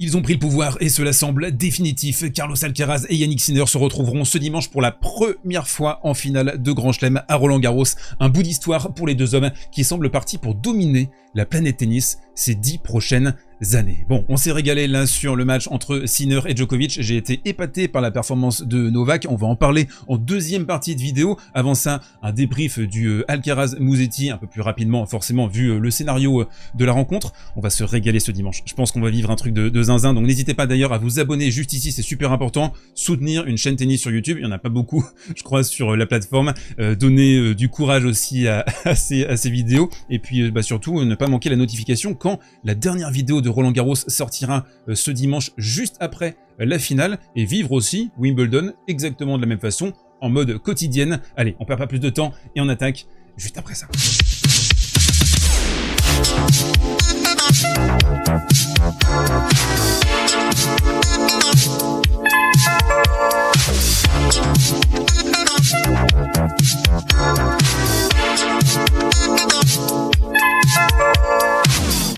Ils ont pris le pouvoir et cela semble définitif. Carlos Alcaraz et Jannik Sinner se retrouveront ce dimanche pour la première fois en finale de Grand Chelem à Roland-Garros. Un bout d'histoire pour les deux hommes qui semblent partis pour dominer la planète tennis ces 10 prochaines années. Bon, on s'est régalé là sur le match entre Sinner et Djokovic. J'ai été épaté par la performance de Novak. On va en parler en deuxième partie de vidéo. Avant ça, un débrief du Alcaraz-Musetti un peu plus rapidement, forcément, vu le scénario de la rencontre. On va se régaler ce dimanche. Je pense qu'on va vivre un truc de zinzin. Donc n'hésitez pas d'ailleurs à vous abonner juste ici, c'est super important. Soutenir une chaîne tennis sur YouTube. Il n'y en a pas beaucoup, je crois, sur la plateforme. Donner du courage aussi à ces vidéos. Et puis surtout, ne pas manquer la notification quand la dernière vidéo de Roland Garros sortira ce dimanche juste après la finale, et vivre aussi Wimbledon exactement de la même façon en mode quotidienne. Allez, on perd pas plus de temps et on attaque juste après ça.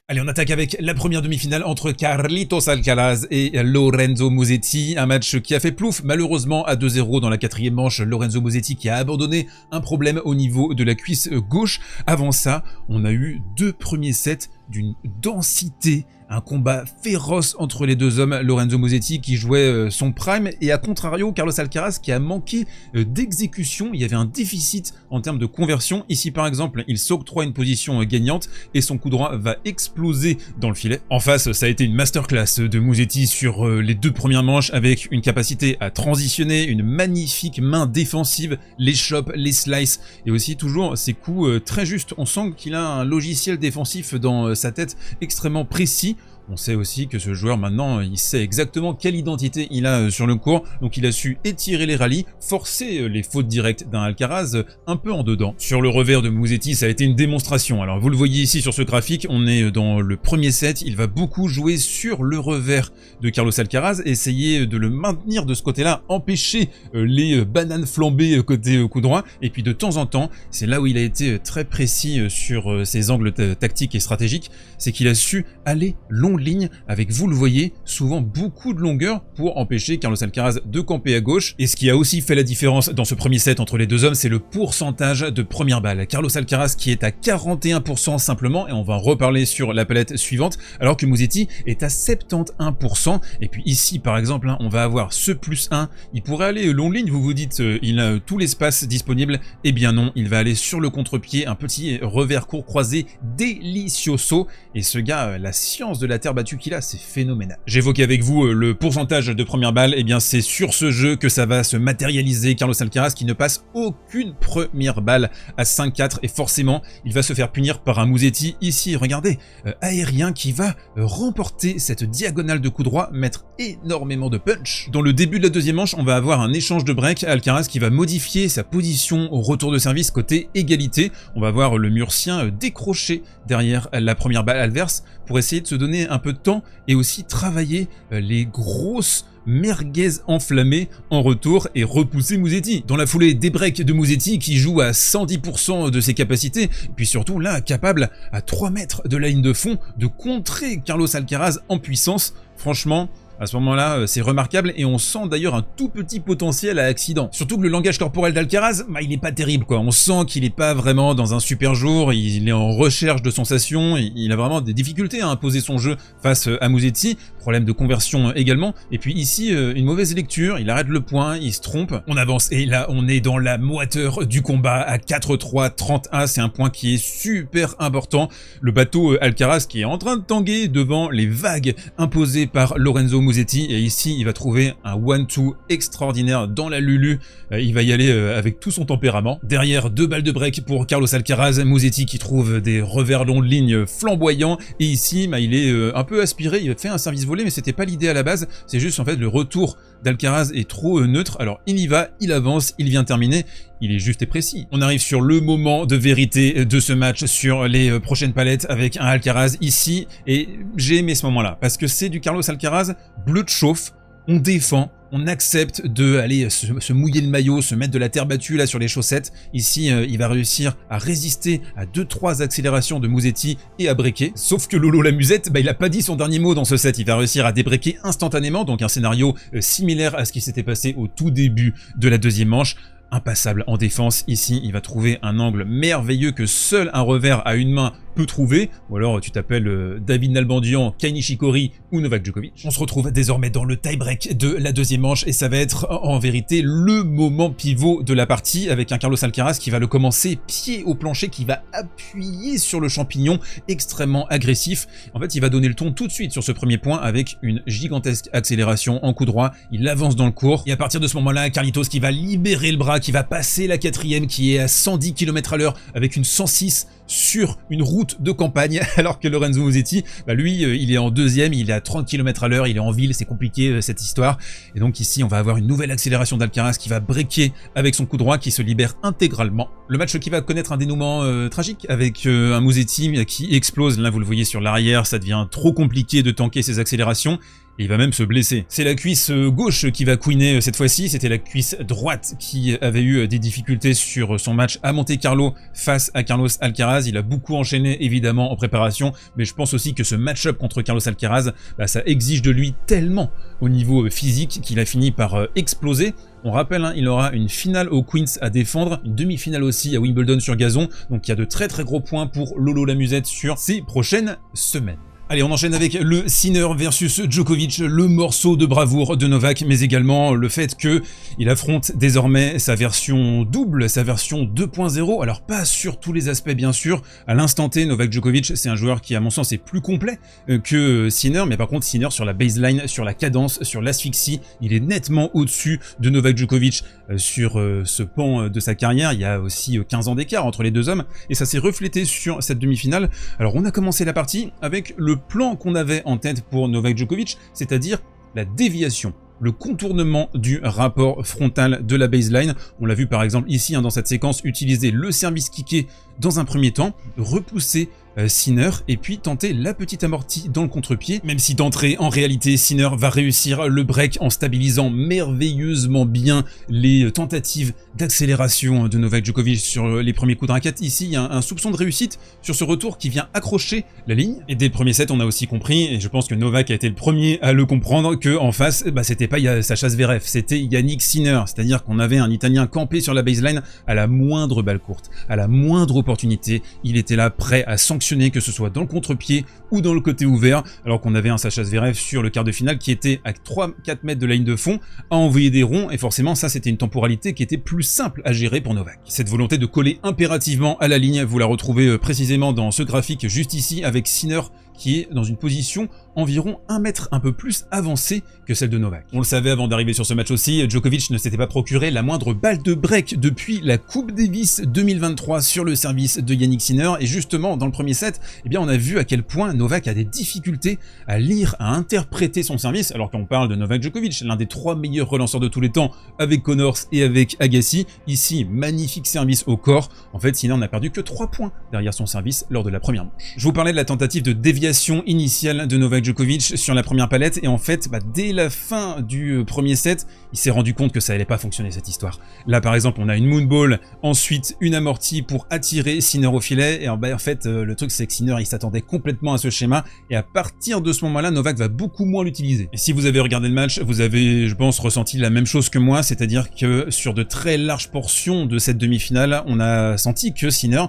Allez, on attaque avec la première demi-finale entre Carlitos Alcaraz et Lorenzo Musetti. Un match qui a fait plouf, malheureusement, à 2-0 dans la quatrième manche. Lorenzo Musetti qui a abandonné un problème au niveau de la cuisse gauche. Avant ça, on a eu 2 premiers sets d'une densité, un combat féroce entre les deux hommes. Lorenzo Musetti qui jouait son prime et à contrario Carlos Alcaraz qui a manqué d'exécution. Il y avait un déficit en termes de conversion. Ici par exemple, il s'octroie une position gagnante et son coup droit va exploser dans le filet. En face, ça a été une masterclass de Musetti sur les 2 premières manches avec une capacité à transitionner, une magnifique main défensive, les chops, les slices et aussi toujours ses coups très justes. On sent qu'il a un logiciel défensif dans sa tête extrêmement précis. On sait aussi que ce joueur maintenant, il sait exactement quelle identité il a sur le court, donc il a su étirer les rallyes, forcer les fautes directes d'un Alcaraz un peu en dedans. Sur le revers de Musetti, ça a été une démonstration. Alors vous le voyez ici sur ce graphique, on est dans le premier set, il va beaucoup jouer sur le revers de Carlos Alcaraz, essayer de le maintenir de ce côté-là, empêcher les bananes flambées côté coup droit, et puis de temps en temps, c'est là où il a été très précis sur ses angles tactiques et stratégiques, c'est qu'il a su aller long ligne avec, vous le voyez, souvent beaucoup de longueur pour empêcher Carlos Alcaraz de camper à gauche. Et ce qui a aussi fait la différence dans ce premier set entre les deux hommes, c'est le pourcentage de première balle. Carlos Alcaraz qui est à 41% simplement, et on va en reparler sur la palette suivante, alors que Musetti est à 71%. Et puis ici par exemple, on va avoir ce +1, il pourrait aller long ligne, vous vous dites, il a tout l'espace disponible. Eh bien non, il va aller sur le contre-pied, un petit revers court croisé delicioso, et ce gars, la science de la terre battue qu'il a, c'est phénoménal. J'évoquais avec vous le pourcentage de première balle, et bien c'est sur ce jeu que ça va se matérialiser. Carlos Alcaraz qui ne passe aucune première balle à 5-4, et forcément il va se faire punir par un Musetti ici, regardez, aérien, qui va remporter cette diagonale de coup droit, mettre énormément de punch. Dans le début de la deuxième manche, on va avoir un échange de break, Alcaraz qui va modifier sa position au retour de service côté égalité. On va voir le Murcien décrocher derrière la première balle adverse pour essayer de se donner un peu de temps et aussi travailler les grosses merguez enflammées en retour et repousser Musetti. Dans la foulée, des breaks de Musetti qui joue à 110% de ses capacités, et puis surtout là, capable à 3 mètres de la ligne de fond de contrer Carlos Alcaraz en puissance. Franchement, à ce moment-là, c'est remarquable et on sent d'ailleurs un tout petit potentiel à accident. Surtout que le langage corporel d'Alcaraz, il est pas terrible quoi. On sent qu'il est pas vraiment dans un super jour, il est en recherche de sensations, il a vraiment des difficultés à imposer son jeu face à Musetti. Problème de conversion également. Et puis ici, une mauvaise lecture, il arrête le point, il se trompe. On avance et là, on est dans la moiteur du combat à 4-3, 30-1. C'est un point qui est super important. Le bateau Alcaraz qui est en train de tanguer devant les vagues imposées par Lorenzo Musetti, et ici il va trouver un 1-2 extraordinaire dans la Lulu. Il va y aller avec tout son tempérament. Derrière, 2 balles de break pour Carlos Alcaraz. Musetti qui trouve des revers longs de ligne flamboyants, et ici il est un peu aspiré, il a fait un service volé mais c'était pas l'idée à la base, c'est juste en fait le retour d'Alcaraz est trop neutre. Alors il y va, il avance, il vient terminer, il est juste et précis. On arrive sur le moment de vérité de ce match sur les prochaines palettes avec un Alcaraz ici, et j'ai aimé ce moment là parce que c'est du Carlos Alcaraz bleu de chauffe. On défend, on accepte de aller se mouiller le maillot, se mettre de la terre battue là sur les chaussettes. Ici, il va réussir à résister à 2-3 accélérations de Musetti et à breaker. Sauf que Lolo la musette, il a pas dit son dernier mot dans ce set. Il va réussir à débreaker instantanément, donc un scénario similaire à ce qui s'était passé au tout début de la deuxième manche. Impassable en défense, ici il va trouver un angle merveilleux que seul un revers à une main peut trouver, ou alors tu t'appelles David Nalbandian, Kei Nishikori ou Novak Djokovic. On se retrouve désormais dans le tie-break de la deuxième manche et ça va être en vérité le moment pivot de la partie avec un Carlos Alcaraz qui va le commencer pied au plancher, qui va appuyer sur le champignon extrêmement agressif. En fait il va donner le ton tout de suite sur ce premier point avec une gigantesque accélération en coup droit, il avance dans le court et à partir de ce moment-là Carlitos qui va libérer le bras, qui va passer la quatrième qui est à 110 km/h avec une 106 sur une route de campagne, alors que Lorenzo Musetti, lui, il est en deuxième, il est à 30 km/h, il est en ville, c'est compliqué cette histoire. Et donc ici, on va avoir une nouvelle accélération d'Alcaraz qui va breaker avec son coup droit, qui se libère intégralement. Le match qui va connaître un dénouement tragique, avec un Musetti qui explose. Là, vous le voyez sur l'arrière, ça devient trop compliqué de tanker ses accélérations. Et il va même se blesser. C'est la cuisse gauche qui va couiner cette fois-ci, c'était la cuisse droite qui avait eu des difficultés sur son match à Monte Carlo face à Carlos Alcaraz. Il a beaucoup enchaîné évidemment en préparation, mais je pense aussi que ce match-up contre Carlos Alcaraz, ça exige de lui tellement au niveau physique qu'il a fini par exploser. On rappelle, il aura une finale au Queens à défendre, une demi-finale aussi à Wimbledon sur gazon, donc il y a de très très gros points pour Lolo la musette sur ces prochaines semaines. Allez, on enchaîne avec le Sinner versus Djokovic, le morceau de bravoure de Novak, mais également le fait que il affronte désormais sa version double, sa version 2.0. Alors pas sur tous les aspects bien sûr. À l'instant T, Novak Djokovic, c'est un joueur qui à mon sens est plus complet que Sinner, mais par contre Sinner sur la baseline, sur la cadence, sur l'asphyxie, il est nettement au-dessus de Novak Djokovic sur ce pan de sa carrière. Il y a aussi 15 ans d'écart entre les deux hommes, et ça s'est reflété sur cette demi-finale. Alors on a commencé la partie avec le plan qu'on avait en tête pour Novak Djokovic, c'est-à-dire la déviation, le contournement du rapport frontal de la baseline. On l'a vu par exemple ici dans cette séquence, utiliser le service kické dans un premier temps, repousser Sinner et puis tenter la petite amortie dans le contre-pied, même si d'entrée en réalité Sinner va réussir le break en stabilisant merveilleusement bien les tentatives d'accélération de Novak Djokovic sur les premiers coups de raquette. Ici il y a un soupçon de réussite sur ce retour qui vient accrocher la ligne, et dès le premier set on a aussi compris, et je pense que Novak a été le premier à le comprendre, que en face c'était pas Sacha Zverev, c'était Yannick Sinner, c'est-à-dire qu'on avait un Italien campé sur la baseline à la moindre balle courte, à la moindre opportunité, il était là prêt à sanctionner, que ce soit dans le contre-pied ou dans le côté ouvert, alors qu'on avait un Sacha Zverev sur le quart de finale qui était à 3-4 mètres de la ligne de fond à envoyer des ronds, et forcément ça c'était une temporalité qui était plus simple à gérer pour Novak. Cette volonté de coller impérativement à la ligne, vous la retrouvez précisément dans ce graphique juste ici, avec Sinner qui est dans une position environ 1 mètre un peu plus avancée que celle de Novak. On le savait avant d'arriver sur ce match aussi, Djokovic ne s'était pas procuré la moindre balle de break depuis la Coupe Davis 2023 sur le service de Yannick Sinner, et justement dans le premier set, on a vu à quel point Novak a des difficultés à lire, à interpréter son service, alors qu'on parle de Novak Djokovic, l'un des 3 meilleurs relanceurs de tous les temps avec Connors et avec Agassi. Ici, magnifique service au corps. En fait, Sinner n'a perdu que 3 points derrière son service lors de la première manche. Je vous parlais de la tentative de déviation initiale de Novak Djokovic sur la première palette, et en fait dès la fin du premier set il s'est rendu compte que ça allait pas fonctionner cette histoire. Là par exemple on a une moonball, ensuite une amortie pour attirer Sinner au filet, et en fait le truc c'est que Sinner il s'attendait complètement à ce schéma, et à partir de ce moment là Novak va beaucoup moins l'utiliser. Et si vous avez regardé le match, vous avez je pense ressenti la même chose que moi, c'est-à-dire que sur de très larges portions de cette demi-finale on a senti que Sinner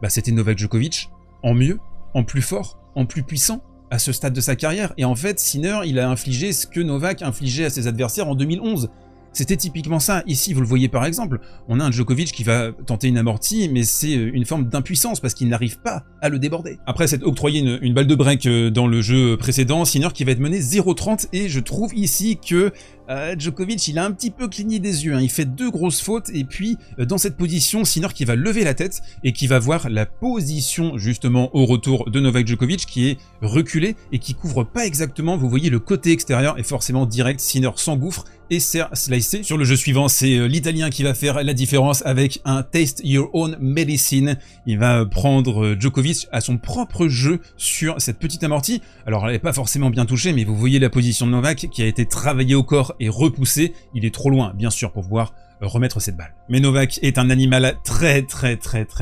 c'était Novak Djokovic en mieux, en plus fort, en plus puissant à ce stade de sa carrière. Et en fait, Sinner, il a infligé ce que Novak infligeait à ses adversaires en 2011. C'était typiquement ça. Ici, vous le voyez par exemple, on a un Djokovic qui va tenter une amortie, mais c'est une forme d'impuissance parce qu'il n'arrive pas à le déborder. Après s'être octroyé une balle de break dans le jeu précédent, Sinner qui va être mené 0-30, et je trouve ici que Djokovic il a un petit peu cligné des yeux, il fait 2 grosses fautes, et puis dans cette position, Sinner qui va lever la tête et qui va voir la position justement au retour de Novak Djokovic qui est reculé et qui couvre pas exactement, vous voyez le côté extérieur, et forcément direct Sinner s'engouffre et sert slicé. Sur le jeu suivant, c'est l'Italien qui va faire la différence avec un Taste Your Own Medicine. Il va prendre Djokovic à son propre jeu sur cette petite amortie. Alors elle n'est pas forcément bien touchée, mais vous voyez la position de Novak qui a été travaillée au corps et repoussé. Il est trop loin, bien sûr, pour pouvoir remettre cette balle. Mais Novak est un animal très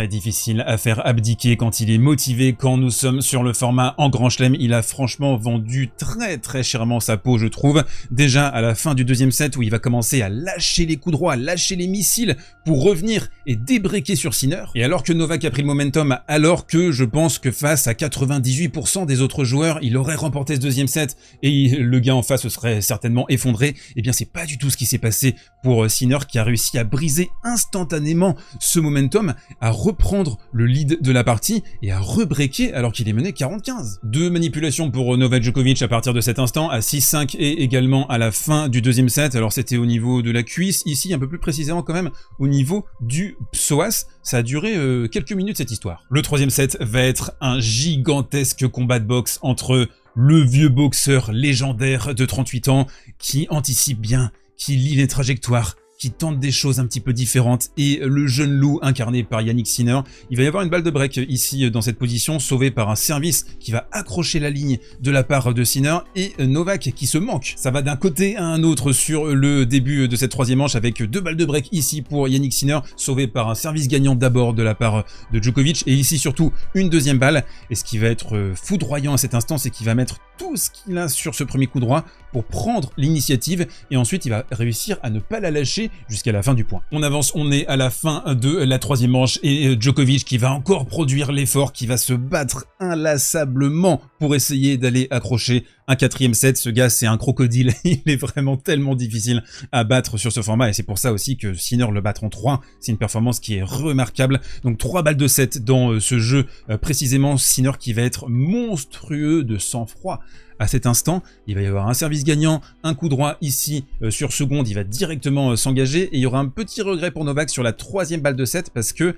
difficile à faire abdiquer quand il est motivé. Quand nous sommes sur le format en Grand Chelem, il a franchement vendu très chèrement sa peau, je trouve. Déjà à la fin du deuxième set où il va commencer à lâcher les coups droits, lâcher les missiles pour revenir et débreaker sur Sinner. Et alors que Novak a pris le momentum, alors que je pense que face à 98% des autres joueurs, il aurait remporté ce deuxième set et le gars en face se serait certainement effondré, eh bien c'est pas du tout ce qui s'est passé pour Sinner, qui a réussi à briser instantanément ce momentum, à reprendre le lead de la partie et à rebreaker alors qu'il est mené 40-15. Deux manipulations pour Novak Djokovic à partir de cet instant, à 6-5 et également à la fin du deuxième set. Alors c'était au niveau de la cuisse, ici un peu plus précisément quand même au niveau du psoas. Ça a duré quelques minutes cette histoire. Le troisième set va être un gigantesque combat de boxe entre le vieux boxeur légendaire de 38 ans qui anticipe bien, qui lit les trajectoires, qui tente des choses un petit peu différentes, et le jeune loup incarné par Jannik Sinner. Il va y avoir une balle de break ici dans cette position, sauvée par un service qui va accrocher la ligne de la part de Sinner, et Novak qui se manque. Ça va d'un côté à un autre sur le début de cette troisième manche, avec deux balles de break ici pour Jannik Sinner, sauvé par un service gagnant d'abord de la part de Djokovic, et ici surtout une deuxième balle. Et ce qui va être foudroyant à cet instant, c'est qu'il va mettre tout ce qu'il a sur ce premier coup droit pour prendre l'initiative, et ensuite il va réussir à ne pas la lâcher jusqu'à la fin du point. On avance, on est à la fin de la troisième manche, et Djokovic qui va encore produire l'effort, qui va se battre inlassablement pour essayer d'aller accrocher un quatrième set. Ce gars, c'est un crocodile, il est vraiment tellement difficile à battre sur ce format, et c'est pour ça aussi que Sinner le battre en 3, c'est une performance qui est remarquable. Donc 3 balles de 7 dans ce jeu, précisément Sinner qui va être monstrueux de sang-froid. À cet instant, il va y avoir un service gagnant, un coup droit ici sur seconde, il va directement s'engager, et il y aura un petit regret pour Novak sur la troisième balle de 7 parce que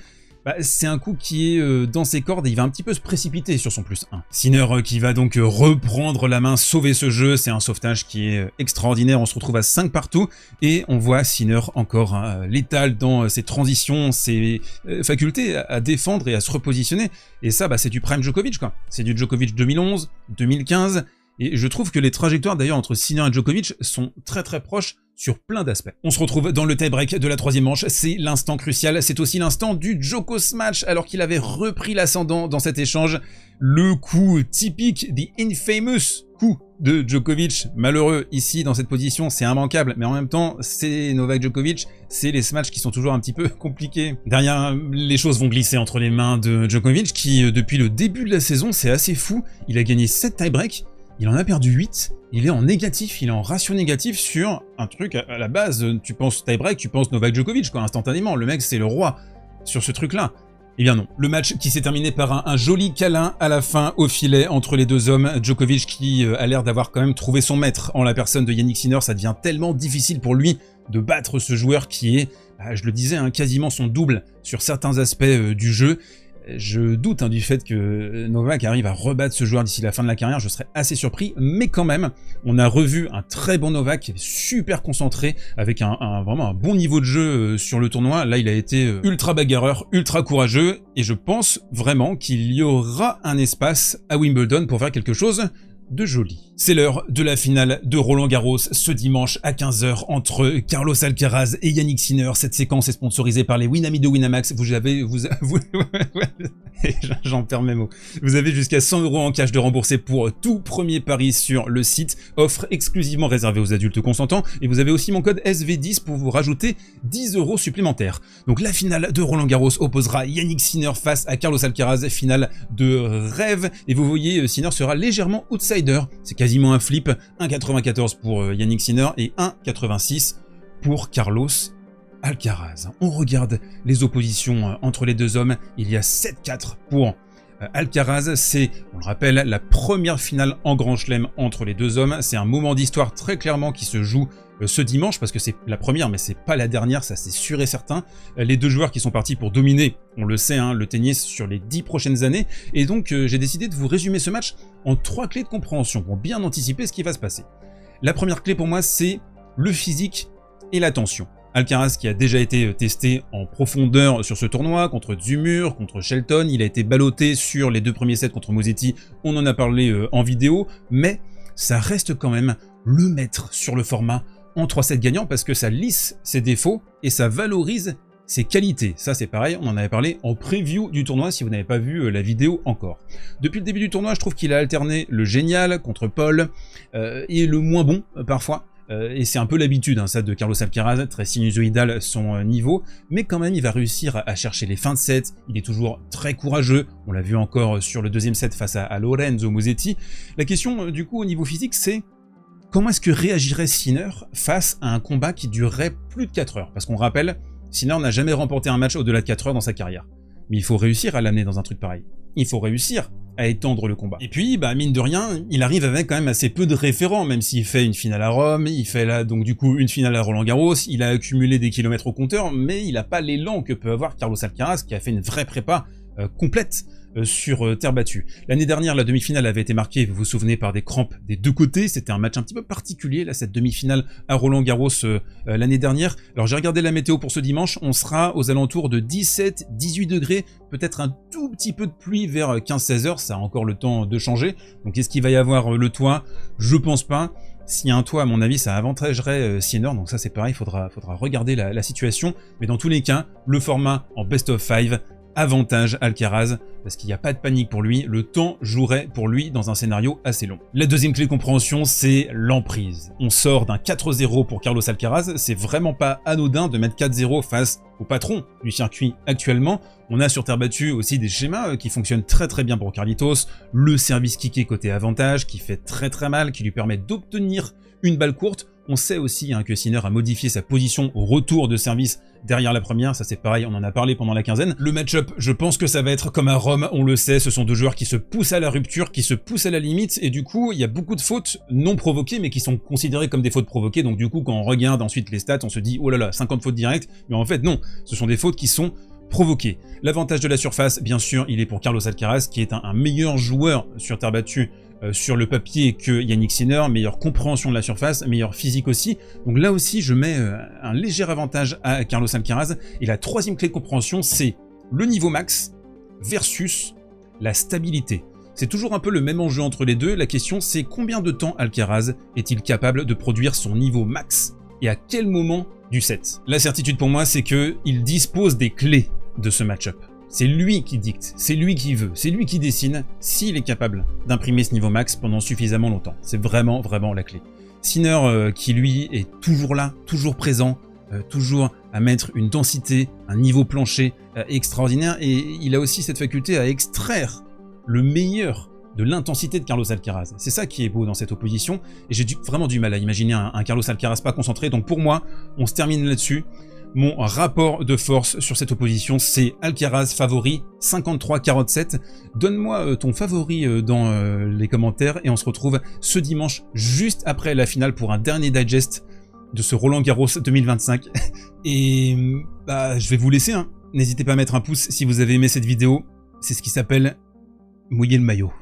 c'est un coup qui est dans ses cordes et il va un petit peu se précipiter sur son plus 1. Sinner qui va donc reprendre la main, sauver ce jeu, c'est un sauvetage qui est extraordinaire. On se retrouve à 5 partout et on voit Sinner encore létal dans ses transitions, ses facultés à défendre et à se repositionner. Et ça, c'est du prime Djokovic, quoi. C'est du Djokovic 2011, 2015... Et je trouve que les trajectoires d'ailleurs entre Sinner et Djokovic sont très proches sur plein d'aspects. On se retrouve dans le tie-break de la troisième manche, c'est l'instant crucial, c'est aussi l'instant du Djoko Smash, alors qu'il avait repris l'ascendant dans cet échange. Le coup typique, the infamous coup de Djokovic, malheureux ici dans cette position, c'est immanquable, mais en même temps, c'est Novak Djokovic, c'est les smash qui sont toujours un petit peu compliqués. Derrière, les choses vont glisser entre les mains de Djokovic, qui depuis le début de la saison, c'est assez fou, il a gagné 7 tie-breaks, il en a perdu 8, il est en négatif, il est en ratio négatif sur un truc à la base, tu penses tie-break, tu penses Novak Djokovic, quoi, instantanément, le mec c'est le roi sur ce truc-là. Eh bien non, le match qui s'est terminé par un joli câlin à la fin au filet entre les deux hommes. Djokovic qui a l'air d'avoir quand même trouvé son maître en la personne de Jannik Sinner, ça devient tellement difficile pour lui de battre ce joueur qui est, je le disais, quasiment son double sur certains aspects du jeu. Je doute du fait que Novak arrive à rebattre ce joueur d'ici la fin de la carrière, je serais assez surpris, mais quand même, on a revu un très bon Novak qui est super concentré, avec vraiment un bon niveau de jeu sur le tournoi. Là, il a été ultra bagarreur, ultra courageux, et je pense vraiment qu'il y aura un espace à Wimbledon pour faire quelque chose de joli. C'est l'heure de la finale de Roland Garros ce dimanche à 15 h entre Carlos Alcaraz et Jannik Sinner. Cette séquence est sponsorisée par les Winamax de Winamax. J'en perds mes mots. Vous avez jusqu'à 100 € en cash de rembourser pour tout premier pari sur le site. Offre exclusivement réservée aux adultes consentants. Et vous avez aussi mon code SV10 pour vous rajouter 10 € supplémentaires. Donc la finale de Roland Garros opposera Jannik Sinner face à Carlos Alcaraz. Finale de rêve. Et vous voyez, Sinner sera légèrement outsider. C'est quasiment un flip. 1,94 pour Jannik Sinner et 1,86 pour Carlos Alcaraz. On regarde les oppositions entre les deux hommes. Il y a 7-4 pour Alcaraz. C'est, on le rappelle, la première finale en Grand Chelem entre les deux hommes. C'est un moment d'histoire très clairement qui se joue ce dimanche, parce que c'est la première, mais c'est pas la dernière, ça c'est sûr et certain. Les deux joueurs qui sont partis pour dominer, on le sait, le tennis sur les 10 prochaines années. Et donc j'ai décidé de vous résumer ce match en 3 clés de compréhension pour bien anticiper ce qui va se passer. La première clé pour moi, c'est le physique et la tension. Alcaraz qui a déjà été testé en profondeur sur ce tournoi, contre Dzumur, contre Shelton, il a été ballotté sur les 2 premiers sets contre Musetti, on en a parlé en vidéo, mais ça reste quand même le maître sur le format en 3-7 gagnants parce que ça lisse ses défauts et ça valorise ses qualités. Ça c'est pareil, on en avait parlé en preview du tournoi si vous n'avez pas vu la vidéo encore. Depuis le début du tournoi, je trouve qu'il a alterné le génial contre Paul et le moins bon parfois. Et c'est un peu l'habitude, hein, ça, de Carlos Alcaraz, très sinusoïdal son niveau, mais quand même il va réussir à chercher les fins de set, il est toujours très courageux, on l'a vu encore sur le deuxième set face à Lorenzo Musetti. La question du coup au niveau physique c'est comment est-ce que réagirait Sinner face à un combat qui durerait plus de 4 heures? Parce qu'on rappelle, Sinner n'a jamais remporté un match au-delà de 4 heures dans sa carrière. Mais il faut réussir à l'amener dans un truc pareil. Il faut réussir à étendre le combat. Et puis, bah, mine de rien, il arrive avec quand même assez peu de référents, même s'il fait une finale à Rome, il fait là, donc du coup, une finale à Roland-Garros, il a accumulé des kilomètres au compteur, mais il n'a pas l'élan que peut avoir Carlos Alcaraz, qui a fait une vraie prépa complète sur terre battue. L'année dernière, la demi-finale avait été marquée, vous vous souvenez, par des crampes des deux côtés. C'était un match un petit peu particulier, là, cette demi-finale à Roland-Garros l'année dernière. Alors j'ai regardé la météo pour ce dimanche, on sera aux alentours de 17-18 degrés, peut-être un tout petit peu de pluie vers 15-16 heures, ça a encore le temps de changer. Donc est-ce qu'il va y avoir le toit? Je pense pas. S'il y a un toit, à mon avis, ça avantagerait Sinner, donc ça c'est pareil, faudra regarder la situation. Mais dans tous les cas, le format en best of 5, avantage Alcaraz, parce qu'il n'y a pas de panique pour lui, le temps jouerait pour lui dans un scénario assez long. La deuxième clé de compréhension, c'est l'emprise. On sort d'un 4-0 pour Carlos Alcaraz, c'est vraiment pas anodin de mettre 4-0 face au patron du circuit actuellement. On a sur terre battue aussi des schémas qui fonctionnent très très bien pour Carlitos, le service kické côté avantage, qui fait très très mal, qui lui permet d'obtenir une balle courte. On sait aussi que Sinner a modifié sa position au retour de service derrière la première, ça c'est pareil, on en a parlé pendant la quinzaine. Le match-up, je pense que ça va être comme à Rome, on le sait, ce sont deux joueurs qui se poussent à la rupture, qui se poussent à la limite, et du coup, il y a beaucoup de fautes non provoquées, mais qui sont considérées comme des fautes provoquées, donc du coup, quand on regarde ensuite les stats, on se dit, oh là là, 50 fautes directes, mais en fait non, ce sont des fautes qui sont provoquées. L'avantage de la surface, bien sûr, il est pour Carlos Alcaraz, qui est un meilleur joueur sur terre battue, sur le papier que Yannick Sinner, meilleure compréhension de la surface, meilleur physique aussi. Donc là aussi, je mets un léger avantage à Carlos Alcaraz. Et la troisième clé de compréhension, c'est le niveau max versus la stabilité. C'est toujours un peu le même enjeu entre les deux. La question, c'est combien de temps Alcaraz est-il capable de produire son niveau max et à quel moment du set? La certitude pour moi, c'est qu'il dispose des clés de ce match-up. C'est lui qui dicte, c'est lui qui veut, c'est lui qui dessine, s'il est capable d'imprimer ce niveau max pendant suffisamment longtemps. C'est vraiment, vraiment la clé. Sinner, qui lui est toujours là, toujours présent, toujours à mettre une densité, un niveau plancher extraordinaire, et il a aussi cette faculté à extraire le meilleur de l'intensité de Carlos Alcaraz. C'est ça qui est beau dans cette opposition, et j'ai vraiment du mal à imaginer un Carlos Alcaraz pas concentré, donc pour moi, on se termine là-dessus. Mon rapport de force sur cette opposition, c'est Alcaraz favori, 53-47. Donne-moi ton favori dans les commentaires et on se retrouve ce dimanche juste après la finale pour un dernier digest de ce Roland-Garros 2025. Et bah, je vais vous laisser, hein. N'hésitez pas à mettre un pouce si vous avez aimé cette vidéo. C'est ce qui s'appelle mouiller le maillot.